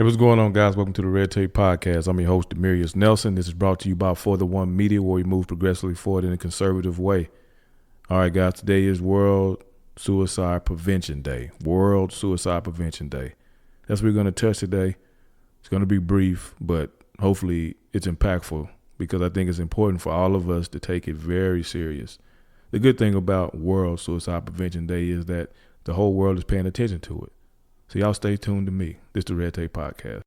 Hey, what's going on, guys? Welcome to the Red Tape Podcast. I'm your host, Demerious Nelson. This is brought to you by For the One Media, where we move progressively forward in a conservative way. All right, guys, today is World Suicide Prevention Day. World Suicide Prevention Day. That's what we're going to touch today. It's going to be brief, but hopefully it's impactful because I think it's important for all of us to take it very serious. The good thing about World Suicide Prevention Day is that the whole world is paying attention to it. So y'all stay tuned to me. This is the Red Tape Podcast.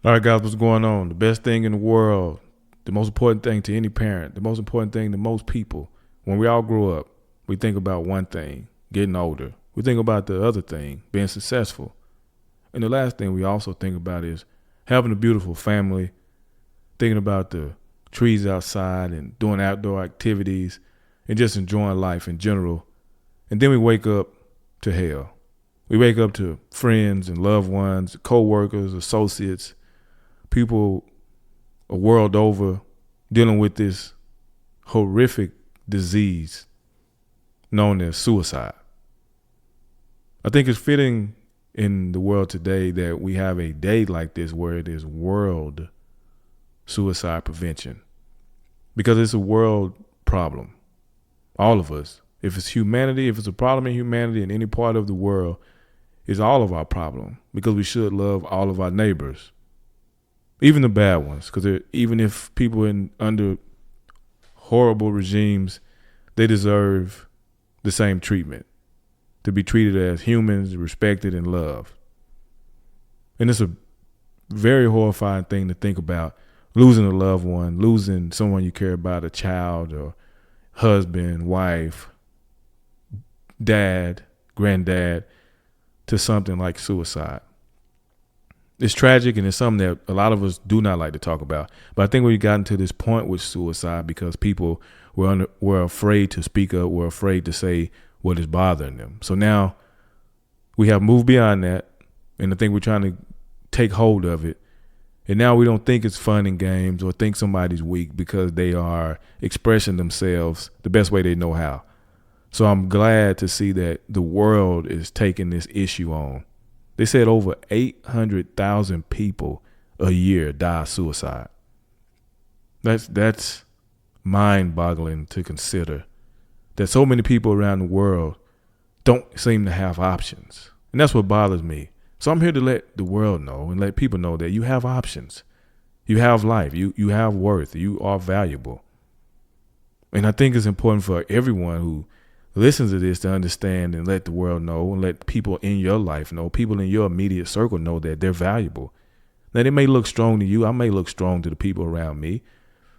All right, guys, what's going on? The best thing in the world, the most important thing to any parent, the most important thing to most people, when we all grow up, we think about one thing, getting older. We think about the other thing, being successful. And the last thing we also think about is having a beautiful family, thinking about the trees outside and doing outdoor activities and just enjoying life in general. And then we wake up to hell. We wake up to friends and loved ones, co-workers, associates, people a world over dealing with this horrific disease known as suicide. I think it's fitting in the world today that we have a day like this where it is World Suicide Prevention, because it's a world problem. All of us, if it's humanity, if it's a problem in humanity in any part of the world, it's all of our problem, because we should love all of our neighbors. Even the bad ones, because even if people under horrible regimes, they deserve the same treatment, to be treated as humans, respected and loved. And it's a very horrifying thing to think about, losing a loved one, losing someone you care about, a child or husband, wife, dad, granddad, to something like suicide. It's tragic, and it's something that a lot of us do not like to talk about. But I think we've gotten to this point with suicide because people were afraid to speak up, were afraid to say what is bothering them. So now we have moved beyond that, and I think we're trying to take hold of it. And now we don't think it's fun and games or think somebody's weak because they are expressing themselves the best way they know how. So I'm glad to see that the world is taking this issue on. They said over 800,000 people a year die of suicide. That's mind-boggling to consider, that so many people around the world don't seem to have options. And that's what bothers me. So I'm here to let the world know and let people know that you have options. You have life. You have worth. You are valuable. And I think it's important for everyone who listens to this to understand and let the world know and let people in your life know, people in your immediate circle know that they're valuable. Now, they may look strong to you. I may look strong to the people around me.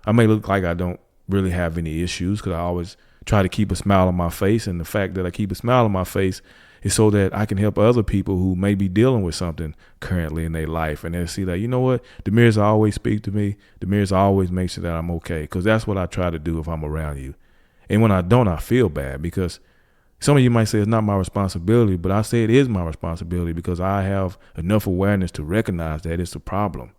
I may look like I don't really have any issues because I always try to keep a smile on my face. And the fact that I keep a smile on my face is so that I can help other people who may be dealing with something currently in their life. And they'll see that, you know what, Demerious always speak to me. Demerious always makes sure that I'm okay, because that's what I try to do if I'm around you. And when I don't, I feel bad, because some of you might say it's not my responsibility, but I say it is my responsibility because I have enough awareness to recognize that it's a problem.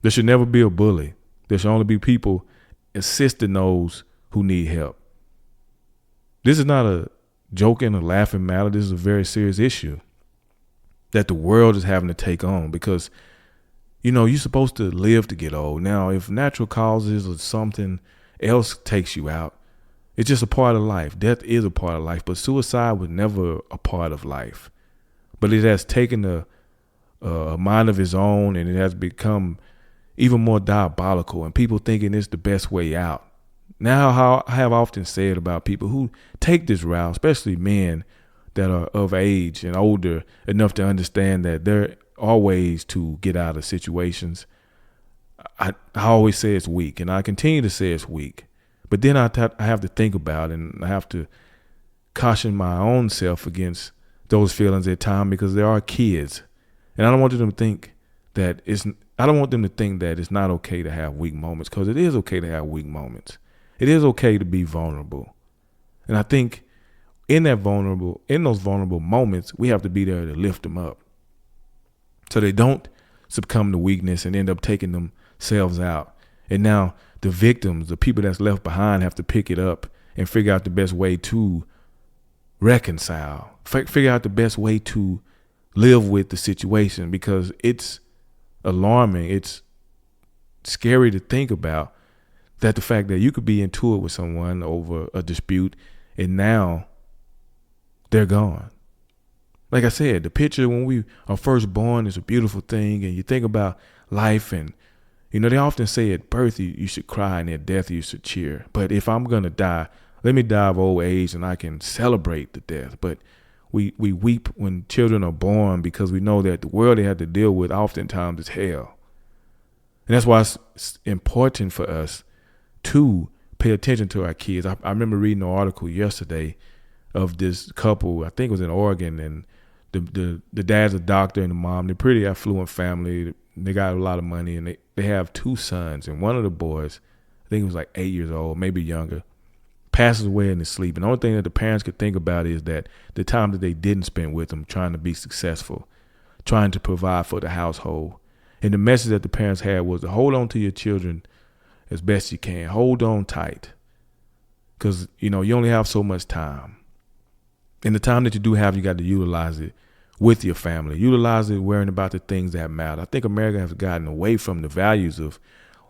There should never be a bully. There should only be people assisting those who need help. This is not a joking or laughing matter. This is a very serious issue that the world is having to take on because, you're supposed to live to get old. Now, if natural causes or something else takes you out, it's just a part of life. Death is a part of life, but suicide was never a part of life. But it has taken a mind of its own, and it has become even more diabolical, and people thinking it's the best way out. Now, how I have often said about people who take this route, especially men that are of age and older enough to understand that there are ways to get out of situations, I always say it's weak, and I continue to say it's weak. But then I have to think about it, and I have to caution my own self against those feelings at times, because there are kids, and I don't want them to think that it's not okay to have weak moments, because it is okay to have weak moments. It is okay to be vulnerable. And I think in those vulnerable moments, we have to be there to lift them up so they don't succumb to weakness and end up taking themselves out. And now the victims, the people that's left behind, have to pick it up and figure out the best way to reconcile, figure out the best way to live with the situation, because it's alarming. It's scary to think about that, the fact that you could be into it with someone over a dispute and now they're gone. Like I said, the picture when we are first born is a beautiful thing, and you think about life, and they often say at birth you should cry and at death you should cheer. But if I'm gonna die, let me die of old age and I can celebrate the death. But we weep when children are born because we know that the world they have to deal with oftentimes is hell. And that's why it's important for us to pay attention to our kids. I remember reading an article yesterday of this couple, I think it was in Oregon, and the dad's a doctor and the mom, they're pretty affluent family. They got a lot of money, and they have two sons. And one of the boys, I think he was like 8 years old, maybe younger, passes away in his sleep. And the only thing that the parents could think about is that the time that they didn't spend with him trying to be successful, trying to provide for the household. And the message that the parents had was to hold on to your children as best you can. Hold on tight, because, you only have so much time. And the time that you do have, you got to utilize it with your family. Utilize it worrying about the things that matter. I think America has gotten away from the values of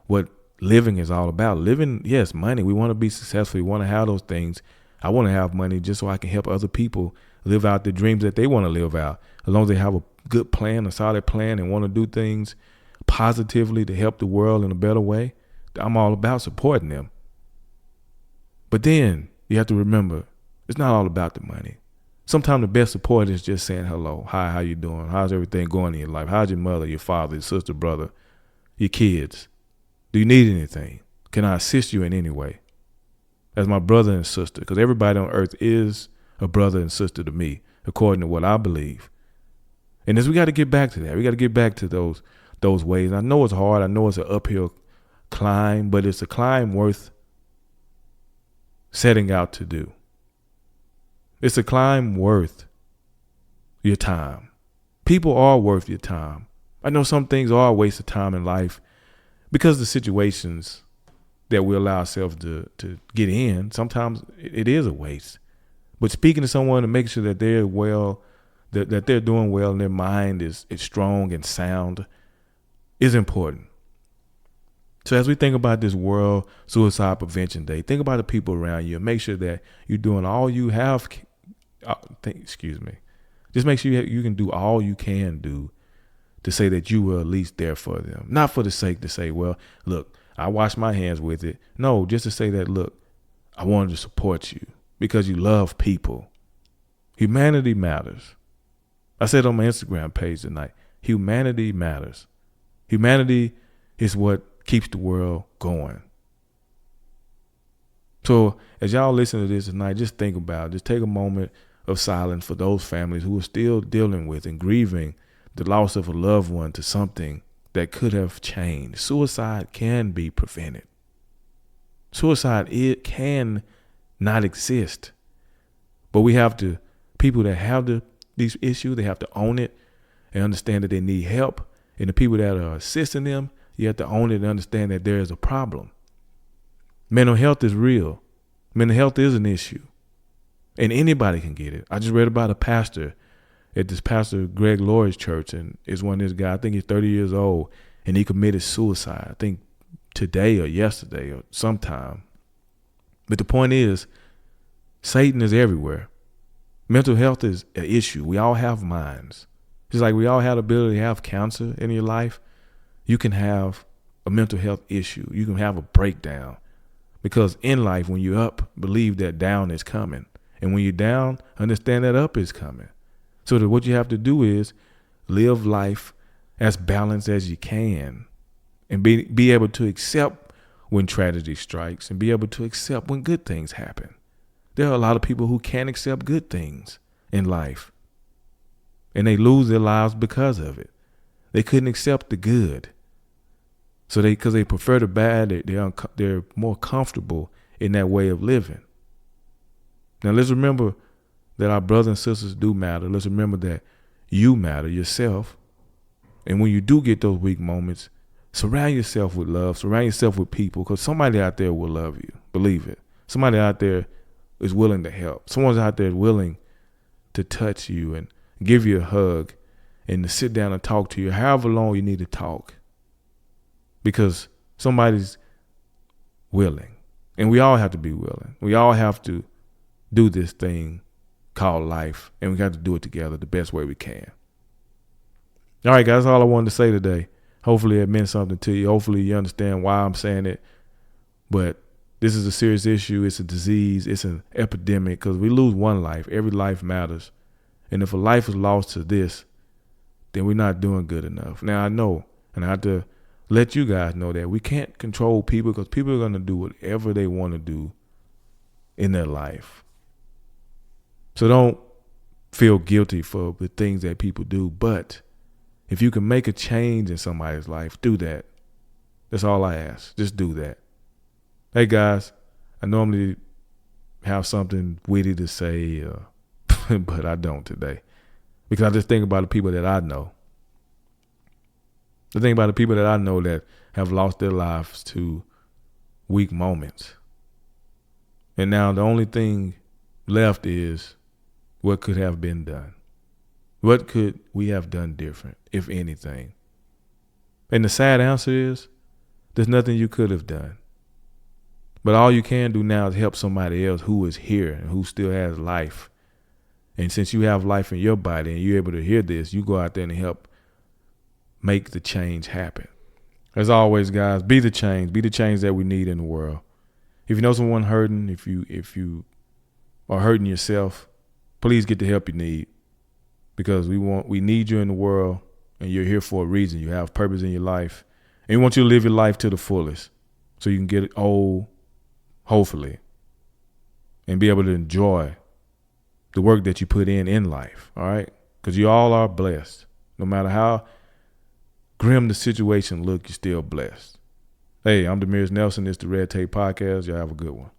what living is all about. Living, yes, money. We want to be successful. We want to have those things. I want to have money just so I can help other people live out the dreams that they want to live out. As long as they have a good plan, a solid plan, and want to do things positively to help the world in a better way, I'm all about supporting them. But then you have to remember, it's not all about the money. Sometimes the best support is just saying hello. Hi, how you doing? How's everything going in your life? How's your mother, your father, your sister, brother, your kids? Do you need anything? Can I assist you in any way? As my brother and sister, because everybody on earth is a brother and sister to me, according to what I believe. And we got to get back to that. We got to get back to those ways. I know it's hard. I know it's an uphill climb, but it's a climb worth setting out to do. It's a climb worth your time. People are worth your time. I know some things are a waste of time in life because the situations that we allow ourselves to get in, sometimes it is a waste. But speaking to someone to make sure that they're well, that they're doing well and their mind is strong and sound is important. So as we think about this World Suicide Prevention Day, think about the people around you and make sure that you're doing all you have. Just make sure you can do all you can do to say that you were at least there for them. Not for the sake to say, well, look, I wash my hands with it. No, just to say that, look, I wanted to support you because you love people. Humanity matters. I said on my Instagram page tonight, humanity matters. Humanity is what keeps the world going. So as y'all listen to this tonight, just think about it. Just take a moment of silence for those families who are still dealing with and grieving the loss of a loved one to something that could have changed. Suicide can be prevented. Suicide, it can not exist. But we have to, people that have these issues, they have to own it and understand that they need help. And the people that are assisting them, you have to own it and understand that there is a problem. Mental health is real. Mental health is an issue. And anybody can get it. I just read about a pastor at this Pastor Greg Laurie's church, and it's one of this guy, I think he's 30 years old, and he committed suicide, I think today or yesterday or sometime. But the point is, Satan is everywhere. Mental health is an issue. We all have minds. Just like we all have the ability to have cancer in your life, you can have a mental health issue. You can have a breakdown. Because in life, when you're up, believe that down is coming. And when you're down, understand that up is coming. So that what you have to do is live life as balanced as you can and be able to accept when tragedy strikes and be able to accept when good things happen. There are a lot of people who can't accept good things in life, and they lose their lives because of it. They couldn't accept the good. So because they prefer the bad, they're more comfortable in that way of living. Now let's remember that our brothers and sisters do matter. Let's remember that you matter yourself. And when you do get those weak moments, surround yourself with love. Surround yourself with people, because somebody out there will love you. Believe it. Somebody out there is willing to help. Someone's out there willing to touch you and give you a hug and to sit down and talk to you however long you need to talk, because somebody's willing. And we all have to be willing. We all have to do this thing called life, and we got to do it together the best way we can. All right, guys, that's all I wanted to say today. Hopefully it meant something to you. Hopefully you understand why I'm saying it. But this is a serious issue. It's a disease. It's an epidemic, because we lose one life. Every life matters. And if a life is lost to this, then we're not doing good enough. Now, I know, and I have to let you guys know that we can't control people, because people are going to do whatever they want to do in their life. So don't feel guilty for the things that people do. But if you can make a change in somebody's life, do that. That's all I ask. Just do that. Hey, guys, I normally have something witty to say, but I don't today, because I just think about the people that I know. I think about the people that I know that have lost their lives to weak moments. And now the only thing left is what could have been done. What could we have done different, if anything? And the sad answer is there's nothing you could have done. But all you can do now is help somebody else who is here and who still has life. And since you have life in your body and you're able to hear this, you go out there and help make the change happen. As always, guys, be the change. Be the change that we need in the world. If you know someone hurting, if you are hurting yourself, please get the help you need. Because we need you in the world, and you're here for a reason. You have purpose in your life, and we want you to live your life to the fullest, so you can get old, hopefully, and be able to enjoy the work that you put in life. All right, because you all are blessed. No matter how grim the situation look, you're still blessed. Hey, I'm Demerious Nelson. It's the Red Tape Podcast. Y'all have a good one.